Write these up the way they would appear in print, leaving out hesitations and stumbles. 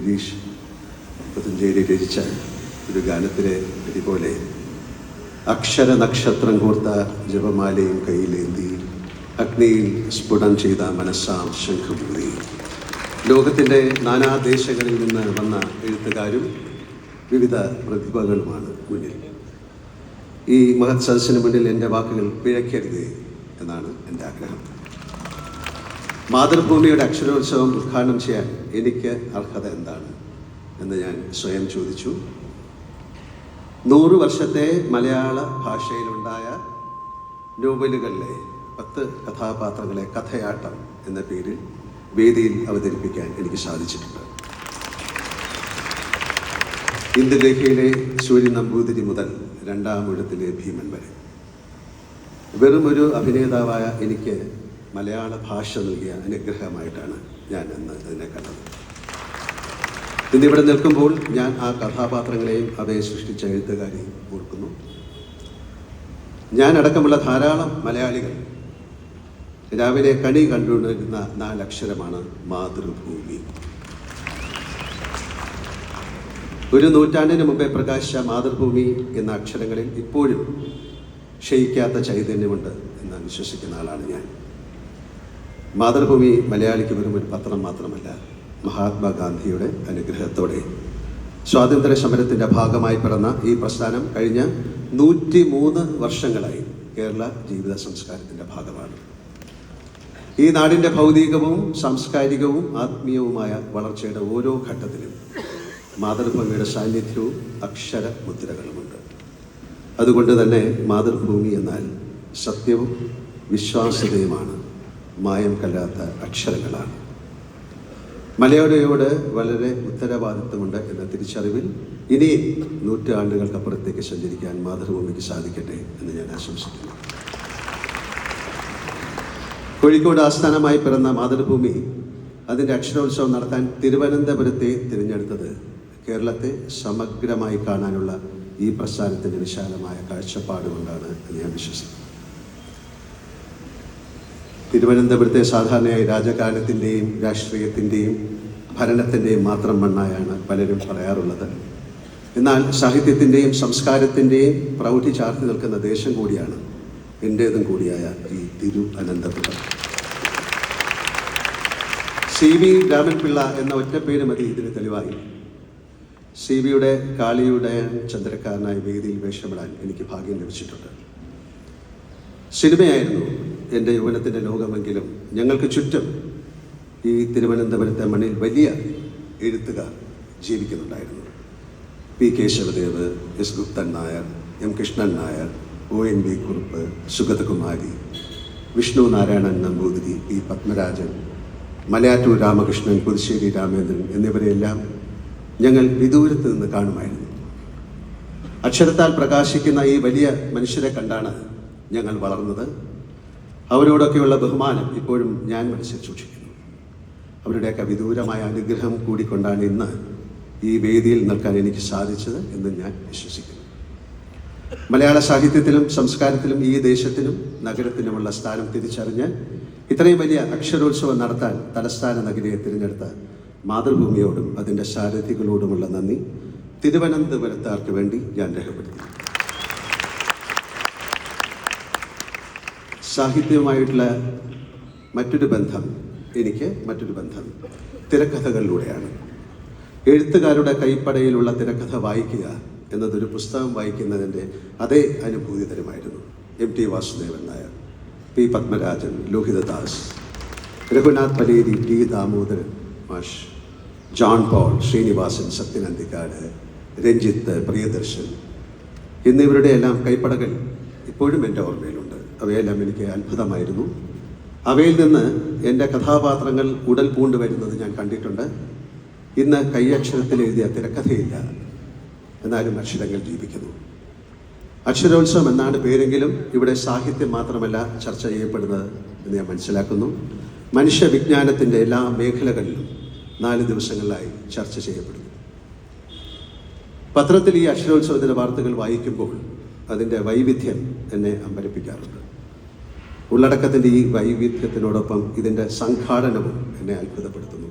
ഗിരീഷ് പുത്തഞ്ചേരി രചിച്ച ഒരു ഗാനത്തിലെ ഇതുപോലെ അക്ഷര നക്ഷത്രം കോർത്ത ജപമാലയും കയ്യിലേന്തി അഗ്നിയിൽ സ്ഫുടം ചെയ്ത മനസ്സാം ശംഖുപൂരി. ലോകത്തിൻ്റെ നാനാദേശങ്ങളിൽ നിന്ന് വന്ന എഴുത്തുകാരും വിവിധ പ്രതിഭകളുമാണ് മുന്നിൽ. ഈ മഹത് സദസ്സിന് മുന്നിൽ എൻ്റെ വാക്കുകൾ പിഴയ്ക്കരുത് എന്നാണ് എൻ്റെ ആഗ്രഹം. മാതൃഭൂമിയുടെ അക്ഷരോത്സവം ഉദ്ഘാടനം ചെയ്യാൻ എനിക്ക് അർഹത എന്താണ് എന്ന് ഞാൻ സ്വയം ചോദിച്ചു. 100 വർഷത്തെ മലയാള ഭാഷയിലുണ്ടായ നോവലുകളിലെ 10 കഥാപാത്രങ്ങളെ കഥയാട്ടം എന്ന പേരിൽ വേദിയിൽ അവതരിപ്പിക്കാൻ എനിക്ക് സാധിച്ചിട്ടുണ്ട്. ഇന്ദുലേഖയിലെ സൂര്യൻ നമ്പൂതിരി മുതൽ രണ്ടാമൂഴത്തിലെ ഭീമൻ വരെ വെറും ഒരു അഭിനേതാവായ എനിക്ക് മലയാള ഭാഷ നൽകിയ അനുഗ്രഹമായിട്ടാണ് ഞാൻ അന്ന് അതിനെ കണ്ടത്. ഇന്നിവിടെ നിൽക്കുമ്പോൾ ഞാൻ ആ കഥാപാത്രങ്ങളെയും അവയെ സൃഷ്ടിച്ച എഴുത്തുകാരെയും ഓർക്കുന്നു. ഞാൻ അടക്കമുള്ള ധാരാളം മലയാളികൾ രാവിലെ കണി കണ്ടുകൊണ്ടിരുന്ന 4 അക്ഷരമാണ് മാതൃഭൂമി. ഒരു നൂറ്റാണ്ടിന് മുമ്പേ പ്രകാശിച്ച മാതൃഭൂമി എന്ന അക്ഷരങ്ങളിൽ ഇപ്പോഴും ക്ഷയിക്കാത്ത ചൈതന്യമുണ്ട് എന്ന് വിശ്വസിക്കുന്ന ആളാണ് ഞാൻ. മാതൃഭൂമി മലയാളിക്ക് വെറും ഒരു പത്രം മാത്രമല്ല, മഹാത്മാഗാന്ധിയുടെ അനുഗ്രഹത്തോടെ സ്വാതന്ത്ര്യ സമരത്തിൻ്റെ ഭാഗമായി പിറന്ന ഈ പ്രസ്ഥാനം കഴിഞ്ഞ 103 വർഷങ്ങളായി കേരള ജീവിത സംസ്കാരത്തിൻ്റെ ഭാഗമാണ്. ഈ നാടിൻ്റെ ഭൗതികവും സാംസ്കാരികവും ആത്മീയവുമായ വളർച്ചയുടെ ഓരോ ഘട്ടത്തിലും മാതൃഭൂമിയുടെ സാന്നിധ്യവും അക്ഷര മുദ്രകളുമുണ്ട്. അതുകൊണ്ട് തന്നെ മാതൃഭൂമി എന്നാൽ സത്യവും വിശ്വാസ്യതയുമാണ്, മായം കല്ലാത്ത അക്ഷരങ്ങളാണ്. മലയാളിയോട് വളരെ ഉത്തരവാദിത്വമുണ്ട് എന്ന തിരിച്ചറിവിൽ ഇനിയും നൂറ്റാണ്ടുകൾക്കപ്പുറത്തേക്ക് സഞ്ചരിക്കാൻ മാതൃഭൂമിക്ക് സാധിക്കട്ടെ എന്ന് ഞാൻ ആശംസിക്കുന്നു. കോഴിക്കോട് ആസ്ഥാനമായി പിറന്ന മാതൃഭൂമി അതിൻ്റെ അക്ഷരോത്സവം നടത്താൻ തിരുവനന്തപുരത്തെ തിരഞ്ഞെടുത്തത് കേരളത്തെ സമഗ്രമായി കാണാനുള്ള ഈ പ്രസ്ഥാനത്തിൻ്റെ വിശാലമായ കാഴ്ചപ്പാട് കൊണ്ടാണ് എന്ന് ഞാൻ വിശ്വസിക്കുന്നു. തിരുവനന്തപുരത്തെ സാധാരണയായി രാജകാലത്തിൻ്റെയും രാഷ്ട്രീയത്തിൻ്റെയും ഭരണത്തിൻ്റെയും മാത്രം മണ്ണായാണ് പലരും പറയാറുള്ളത്. എന്നാൽ സാഹിത്യത്തിൻ്റെയും സംസ്കാരത്തിൻ്റെയും പ്രൗഢി ചാർത്തി നിൽക്കുന്ന ദേശം കൂടിയാണ് എൻ്റേതും കൂടിയായ ഈ തിരുവനന്തപുരം. CV രാമൻപിള്ള എന്ന ഒറ്റപ്പേര് മതി ഇതിന് തെളിവായി. CV-യുടെ കാളിയുടെ ചന്ദ്രക്കാരനായി വേദിയിൽ വേഷമിടാൻ എനിക്ക് ഭാഗ്യം ലഭിച്ചിട്ടുണ്ട്. സിനിമയായിരുന്നു എൻ്റെ യൗവനത്തിൻ്റെ ലോകമെങ്കിലും ഞങ്ങൾക്ക് ചുറ്റും ഈ തിരുവനന്തപുരത്തെ മണ്ണിൽ വലിയ എഴുത്തുകാർ ജീവിക്കുന്നുണ്ടായിരുന്നു. P. Kesavadev, S. Guptan Nair, M. Krishnan Nair, ONV Kurup, Sugathakumari, Vishnu Narayanan Namboothiri, P. Padmarajan, Malayattoor Ramakrishnan, Puthussery Ramendran എന്നിവരെയെല്ലാം ഞങ്ങൾ വിദൂരത്ത് നിന്ന് കാണുമായിരുന്നു. അക്ഷരത്താൽ പ്രകാശിക്കുന്ന ഈ വലിയ മനുഷ്യരെ കണ്ടാണ് ഞങ്ങൾ വളർന്നത്. അവരോടൊക്കെയുള്ള ബഹുമാനം ഇപ്പോഴും ഞാൻ മനസ്സിൽ സൂക്ഷിക്കുന്നു. അവരുടെയൊക്കെ വിദൂരമായ അനുഗ്രഹം കൂടിക്കൊണ്ടാണ് ഇന്ന് ഈ വേദിയിൽ നിൽക്കാൻ എനിക്ക് സാധിച്ചത് എന്ന് ഞാൻ വിശ്വസിക്കുന്നു. മലയാള സാഹിത്യത്തിലും സംസ്കാരത്തിലും ഈ ദേശത്തിനും നഗരത്തിനുമുള്ള സ്ഥാനം തിരിച്ചറിഞ്ഞ് ഇത്രയും വലിയ അക്ഷരോത്സവം നടത്താൻ തലസ്ഥാന നഗരിയെ തിരഞ്ഞെടുത്ത മാതൃഭൂമിയോടും അതിൻ്റെ സാരഥികളോടുമുള്ള നന്ദി തിരുവനന്തപുരത്താർക്ക് വേണ്ടി ഞാൻ രേഖപ്പെടുത്തി. സാഹിത്യവുമായിട്ടുള്ള മറ്റൊരു ബന്ധം തിരക്കഥകളിലൂടെയാണ്. എഴുത്തുകാരുടെ കൈപ്പടയിലുള്ള തിരക്കഥ വായിക്കുക എന്നതൊരു പുസ്തകം വായിക്കുന്നതിൻ്റെ അതേ അനുഭൂതി തരുമായിരുന്നു. M. T. Vasudevan Nair, P. Padmarajan, Lohithadas, Raghunath Paleri, T. Damodaran മാഷ്, ജോൺ പോൾ, ശ്രീനിവാസൻ, സത്യൻ അന്തിക്കാട്, രഞ്ജിത്ത്, പ്രിയദർശൻ എന്നിവരുടെ എല്ലാം കൈപ്പടകൾ ഇപ്പോഴും എൻ്റെ ഓർമ്മയിലുണ്ട്. അവയെല്ലാം എനിക്ക് അത്ഭുതമായിരുന്നു. അവയിൽ നിന്ന് എൻ്റെ കഥാപാത്രങ്ങൾ ഉടൽ പൂണ്ട് വരുന്നത് ഞാൻ കണ്ടിട്ടുണ്ട്. ഇന്ന് കൈയക്ഷരത്തിൽ എഴുതിയ തിരക്കഥയില്ല, എന്നാലും അക്ഷരങ്ങൾ ജീവിക്കുന്നു. അക്ഷരോത്സവം എന്നാണ് പേരെങ്കിലും ഇവിടെ സാഹിത്യം മാത്രമല്ല ചർച്ച ചെയ്യപ്പെടുന്നത് എന്ന് ഞാൻ മനസ്സിലാക്കുന്നു. മനുഷ്യ വിജ്ഞാനത്തിൻ്റെ എല്ലാ മേഖലകളിലും 4 ദിവസങ്ങളിലായി ചർച്ച ചെയ്യപ്പെടുന്നു. പത്രത്തിൽ ഈ അക്ഷരോത്സവത്തിൻ്റെ വാർത്തകൾ വായിക്കുമ്പോൾ അതിൻ്റെ വൈവിധ്യം എന്നെ അമ്പരപ്പിക്കാറുണ്ട്. ഉള്ളടക്കത്തിൻ്റെ ഈ വൈവിധ്യത്തിനോടൊപ്പം ഇതിൻ്റെ സംഘാടനവും എന്നെ അത്ഭുതപ്പെടുത്തുന്നു.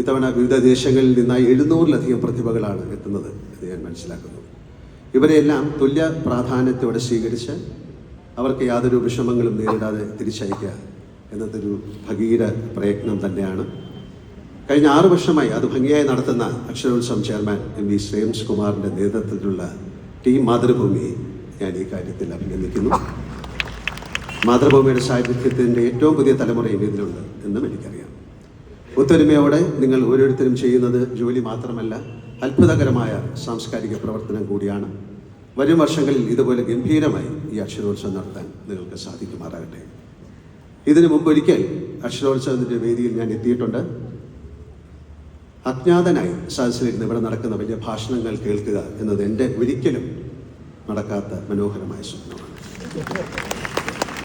ഇത്തവണ വിവിധ ദേശങ്ങളിൽ നിന്നായി 700-ലധികം പ്രതിഭകളാണ് എത്തുന്നത് എന്ന് ഞാൻ മനസ്സിലാക്കുന്നു. ഇവരെയെല്ലാം തുല്യ പ്രാധാന്യത്തോടെ സ്വീകരിച്ച് അവർക്ക് യാതൊരു വിഷമങ്ങളും നേരിടാതെ തിരിച്ചയക്കുക എന്നതൊരു ഭഗീര പ്രയത്നം തന്നെയാണ്. കഴിഞ്ഞ 6 വർഷമായി അത് ഭംഗിയായി നടത്തുന്ന അക്ഷരോത്സവം ചെയർമാൻ MV ശ്രേയംസ് കുമാറിൻ്റെ നേതൃത്വത്തിലുള്ള ടീം മാതൃഭൂമിയെ ഞാൻ ഈ കാര്യത്തിൽ അഭിനന്ദിക്കുന്നു. മാതൃഭൂമിയുടെ സാഹിത്യത്തിൻ്റെ ഏറ്റവും പുതിയ തലമുറയും ഇതിലുണ്ട് എന്നും എനിക്കറിയാം. ഒത്തൊരുമയോടെ നിങ്ങൾ ഓരോരുത്തരും ചെയ്യുന്നത് ജോലി മാത്രമല്ല, അത്ഭുതകരമായ സാംസ്കാരിക പ്രവർത്തനം കൂടിയാണ്. വരും വർഷങ്ങളിൽ ഇതുപോലെ ഗംഭീരമായി ഈ അക്ഷരോത്സവം നടത്താൻ നിങ്ങൾക്ക് സാധിക്കുമാറാകട്ടെ. ഇതിനു മുമ്പ് ഒരിക്കൽ അക്ഷരോത്സവത്തിൻ്റെ വേദിയിൽ ഞാൻ എത്തിയിട്ടുണ്ട്. അജ്ഞാതനായി സദസ്സിലിരുന്ന് ഇവിടെ നടക്കുന്ന വലിയ ഭാഷണങ്ങൾ കേൾക്കുക എന്നത് എൻ്റെ ഒരിക്കലും നടക്കാത്ത മനോഹരമായ സ്വപ്നമാണ്.